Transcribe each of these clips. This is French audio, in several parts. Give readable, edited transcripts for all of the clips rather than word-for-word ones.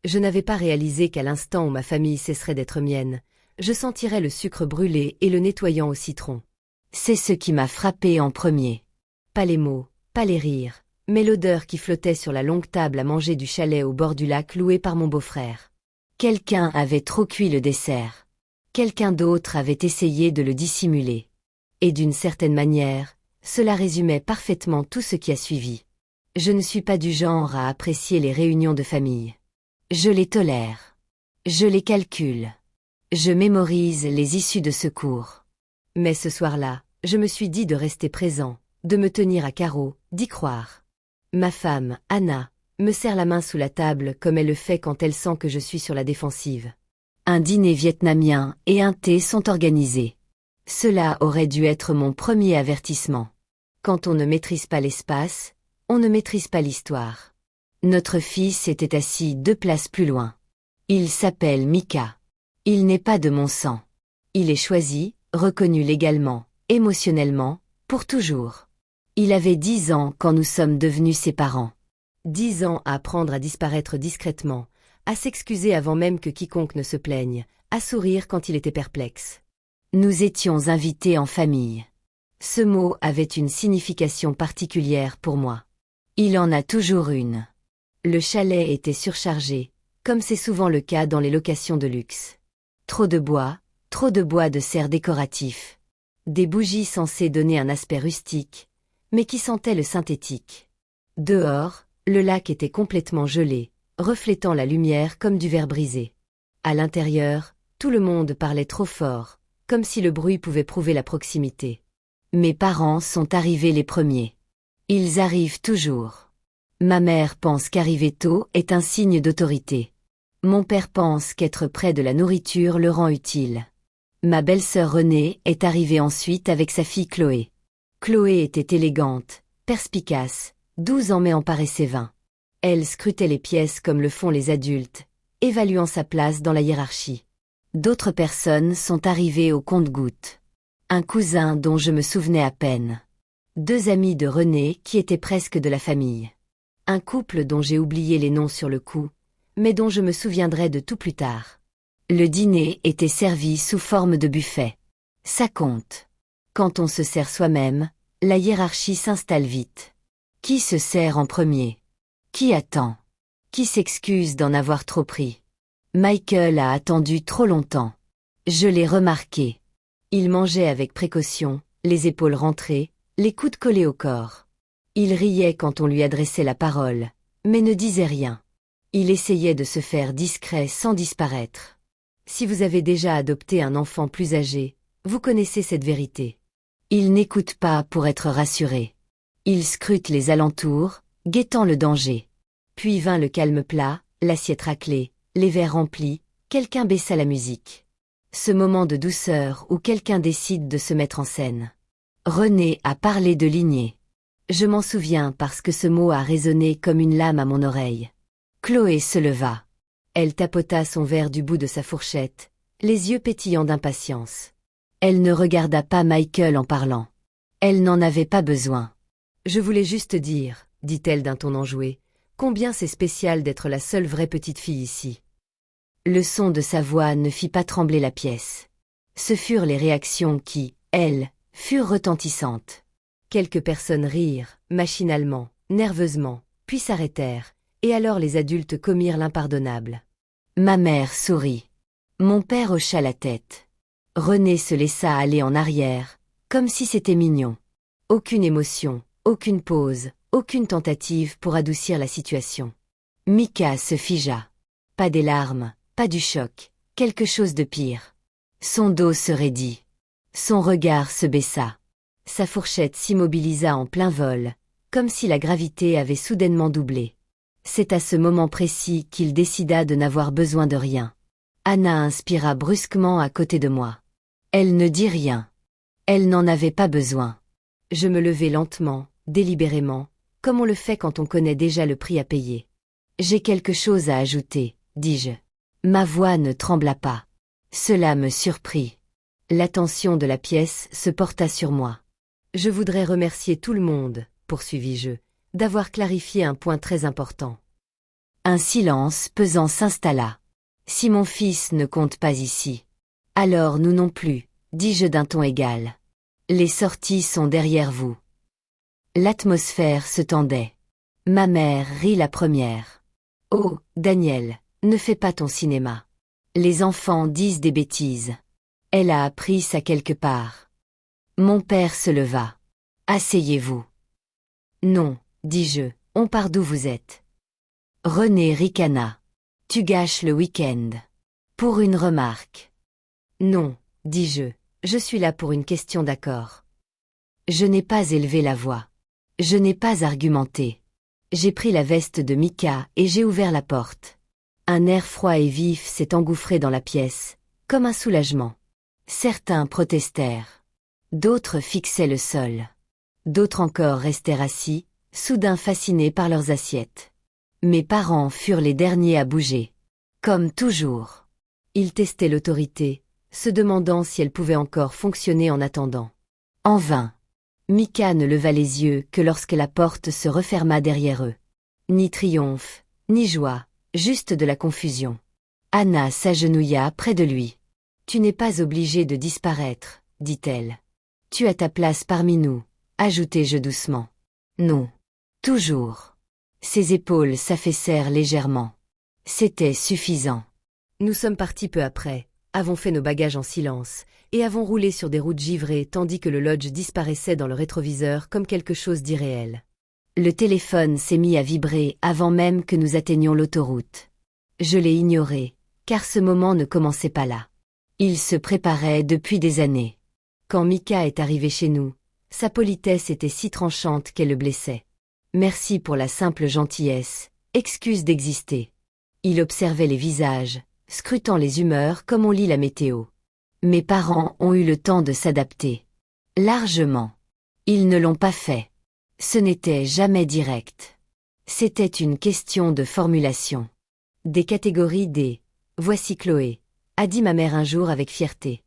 Je n'avais pas réalisé qu'à l'instant où ma famille cesserait d'être mienne, je sentirais le sucre brûlé et le nettoyant au citron. C'est ce qui m'a frappé en premier. Pas les mots, pas les rires, mais l'odeur qui flottait sur la longue table à manger du chalet au bord du lac loué par mon beau-frère. Quelqu'un avait trop cuit le dessert. Quelqu'un d'autre avait essayé de le dissimuler. Et d'une certaine manière, cela résumait parfaitement tout ce qui a suivi. Je ne suis pas du genre à apprécier les réunions de famille. Je les tolère. Je les calcule. Je mémorise les issues de secours. Mais ce soir-là, je me suis dit de rester présent, de me tenir à carreau, d'y croire. Ma femme, Anna, me serre la main sous la table comme elle le fait quand elle sent que je suis sur la défensive. Un dîner vietnamien et un thé sont organisés. Cela aurait dû être mon premier avertissement. Quand on ne maîtrise pas l'espace, on ne maîtrise pas l'histoire. Notre fils était assis 2 places plus loin. Il s'appelle Mika. Il n'est pas de mon sang. Il est choisi, reconnu légalement, émotionnellement, pour toujours. Il avait 10 ans quand nous sommes devenus ses parents. 10 ans à apprendre à disparaître discrètement, à s'excuser avant même que quiconque ne se plaigne, à sourire quand il était perplexe. Nous étions invités en famille. Ce mot avait une signification particulière pour moi. Il en a toujours une. Le chalet était surchargé, comme c'est souvent le cas dans les locations de luxe. Trop de bois de serre décoratif. Des bougies censées donner un aspect rustique, mais qui sentaient le synthétique. Dehors, le lac était complètement gelé, reflétant la lumière comme du verre brisé. À l'intérieur, tout le monde parlait trop fort, comme si le bruit pouvait prouver la proximité. Mes parents sont arrivés les premiers. Ils arrivent toujours. Ma mère pense qu'arriver tôt est un signe d'autorité. Mon père pense qu'être près de la nourriture le rend utile. Ma belle-sœur Renée est arrivée ensuite avec sa fille Chloé. Chloé était élégante, perspicace, 12 ans mais en paraissait 20. Elle scrutait les pièces comme le font les adultes, évaluant sa place dans la hiérarchie. D'autres personnes sont arrivées au compte-gouttes. Un cousin dont je me souvenais à peine. 2 amis de Renée qui étaient presque de la famille. Un couple dont j'ai oublié les noms sur le coup, mais dont je me souviendrai de tout plus tard. Le dîner était servi sous forme de buffet. Ça compte. Quand on se sert soi-même, la hiérarchie s'installe vite. Qui se sert en premier? Qui attend? Qui s'excuse d'en avoir trop pris? Michael a attendu trop longtemps. Je l'ai remarqué. Il mangeait avec précaution, les épaules rentrées, les coudes collés au corps. Il riait quand on lui adressait la parole, mais ne disait rien. Il essayait de se faire discret sans disparaître. Si vous avez déjà adopté un enfant plus âgé, vous connaissez cette vérité. Il n'écoute pas pour être rassuré. Il scrute les alentours, guettant le danger. Puis vint le calme plat, l'assiette raclée, les verres remplis, quelqu'un baissa la musique. Ce moment de douceur où quelqu'un décide de se mettre en scène. Renée a parlé de lignée. Je m'en souviens parce que ce mot a résonné comme une lame à mon oreille. Chloé se leva. Elle tapota son verre du bout de sa fourchette, les yeux pétillants d'impatience. Elle ne regarda pas Michael en parlant. Elle n'en avait pas besoin. Je voulais juste dire, dit-elle d'un ton enjoué, combien c'est spécial d'être la seule vraie petite fille ici. Le son de sa voix ne fit pas trembler la pièce. Ce furent les réactions qui, elles, furent retentissantes. Quelques personnes rirent, machinalement, nerveusement, puis s'arrêtèrent, et alors les adultes commirent l'impardonnable. Ma mère sourit. Mon père hocha la tête. Renée se laissa aller en arrière, comme si c'était mignon. Aucune émotion, aucune pause, aucune tentative pour adoucir la situation. Mika se figea. Pas des larmes, pas du choc, quelque chose de pire. Son dos se raidit. Son regard se baissa. Sa fourchette s'immobilisa en plein vol, comme si la gravité avait soudainement doublé. C'est à ce moment précis qu'il décida de n'avoir besoin de rien. Anna inspira brusquement à côté de moi. Elle ne dit rien. Elle n'en avait pas besoin. Je me levai lentement, délibérément, comme on le fait quand on connaît déjà le prix à payer. J'ai quelque chose à ajouter, dis-je. Ma voix ne trembla pas. Cela me surprit. L'attention de la pièce se porta sur moi. Je voudrais remercier tout le monde, poursuivis-je, d'avoir clarifié un point très important. Un silence pesant s'installa. Si mon fils ne compte pas ici, alors nous non plus, dis-je d'un ton égal. Les sorties sont derrière vous. L'atmosphère se tendait. Ma mère rit la première. Oh, Daniel, ne fais pas ton cinéma. Les enfants disent des bêtises. Elle a appris ça quelque part. Mon père se leva. Asseyez-vous. Non, dis-je, on part d'où vous êtes. René ricana. Tu gâches le week-end. Pour une remarque. Non, dis-je, je suis là pour une question d'accord. Je n'ai pas élevé la voix. Je n'ai pas argumenté. J'ai pris la veste de Mika et j'ai ouvert la porte. Un air froid et vif s'est engouffré dans la pièce, comme un soulagement. Certains protestèrent. D'autres fixaient le sol. D'autres encore restèrent assis, soudain fascinés par leurs assiettes. Mes parents furent les derniers à bouger. Comme toujours. Ils testaient l'autorité, se demandant si elle pouvait encore fonctionner en attendant. En vain. Mika ne leva les yeux que lorsque la porte se referma derrière eux. Ni triomphe, ni joie, juste de la confusion. Anna s'agenouilla près de lui. « Tu n'es pas obligé de disparaître, dit-elle. Tu as ta place parmi nous, ajoutai-je doucement. Non. Toujours. Ses épaules s'affaissèrent légèrement. C'était suffisant. Nous sommes partis peu après, avons fait nos bagages en silence, et avons roulé sur des routes givrées tandis que le lodge disparaissait dans le rétroviseur comme quelque chose d'irréel. Le téléphone s'est mis à vibrer avant même que nous atteignions l'autoroute. Je l'ai ignoré, car ce moment ne commençait pas là. Il se préparait depuis des années. Quand Mika est arrivé chez nous, sa politesse était si tranchante qu'elle le blessait. Merci pour la simple gentillesse, excuse d'exister. Il observait les visages, scrutant les humeurs comme on lit la météo. Mes parents ont eu le temps de s'adapter. Largement. Ils ne l'ont pas fait. Ce n'était jamais direct. C'était une question de formulation. Des catégories D. Voici Chloé, a dit ma mère un jour avec fierté.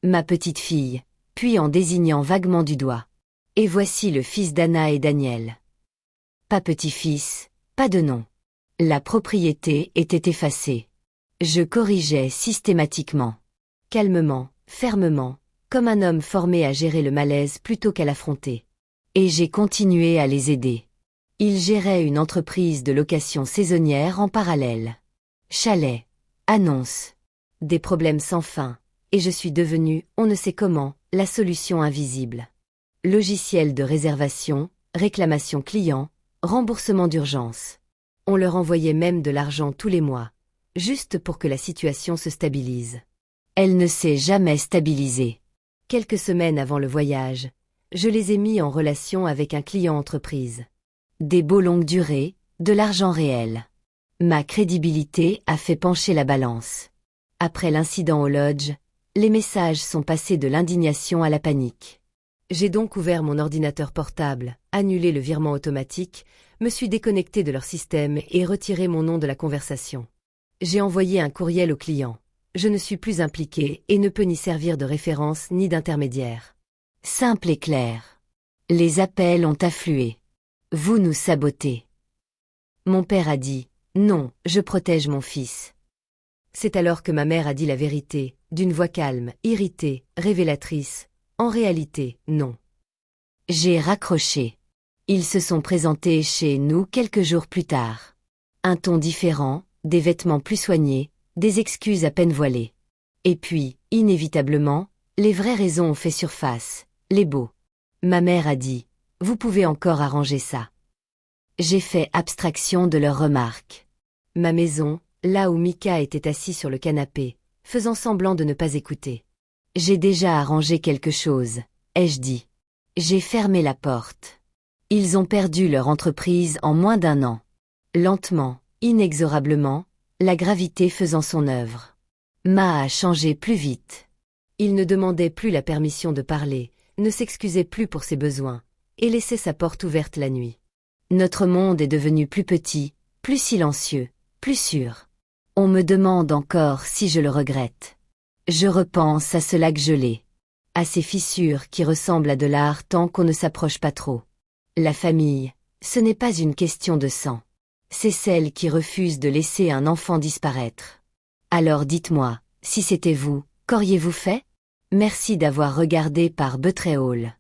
Ma petite fille, puis en désignant vaguement du doigt. Et voici le fils d'Anna et Daniel. Pas petit-fils, pas de nom. La propriété était effacée. Je corrigeais systématiquement. Calmement, fermement, comme un homme formé à gérer le malaise plutôt qu'à l'affronter. Et j'ai continué à les aider. Ils géraient une entreprise de location saisonnière en parallèle. Chalet, annonce. Des problèmes sans fin, et je suis devenue, on ne sait comment, la solution invisible. Logiciel de réservation, réclamation client, remboursement d'urgence. On leur envoyait même de l'argent tous les mois, juste pour que la situation se stabilise. Elle ne s'est jamais stabilisée. Quelques semaines avant le voyage, je les ai mis en relation avec un client entreprise. Des baux longue durée, de l'argent réel. Ma crédibilité a fait pencher la balance. Après l'incident au lodge, les messages sont passés de l'indignation à la panique. J'ai donc ouvert mon ordinateur portable, annulé le virement automatique, me suis déconnecté de leur système et retiré mon nom de la conversation. J'ai envoyé un courriel au client. Je ne suis plus impliqué et ne peux ni servir de référence ni d'intermédiaire. Simple et clair. Les appels ont afflué. Vous nous sabotez. Mon père a dit « Non, je protège mon fils ». C'est alors que ma mère a dit la vérité, d'une voix calme, irritée, révélatrice. En réalité, non. J'ai raccroché. Ils se sont présentés chez nous quelques jours plus tard. Un ton différent, des vêtements plus soignés, des excuses à peine voilées. Et puis, inévitablement, les vraies raisons ont fait surface, les beaux. Ma mère a dit, vous pouvez encore arranger ça. J'ai fait abstraction de leurs remarques. Ma maison, là où Mika était assis sur le canapé, faisant semblant de ne pas écouter. J'ai déjà arrangé quelque chose, ai-je dit. J'ai fermé la porte. Ils ont perdu leur entreprise en moins d'1 an. Lentement, inexorablement, la gravité faisant son œuvre. Ma a changé plus vite. Il ne demandait plus la permission de parler, ne s'excusait plus pour ses besoins, et laissait sa porte ouverte la nuit. Notre monde est devenu plus petit, plus silencieux, plus sûr. On me demande encore si je le regrette. Je repense à ce lac gelé, à ces fissures qui ressemblent à de l'art tant qu'on ne s'approche pas trop. La famille, ce n'est pas une question de sang. c'est celle qui refuse de laisser un enfant disparaître. Alors dites-moi, si c'était vous, qu'auriez-vous fait? Merci d'avoir regardé par Butterhole.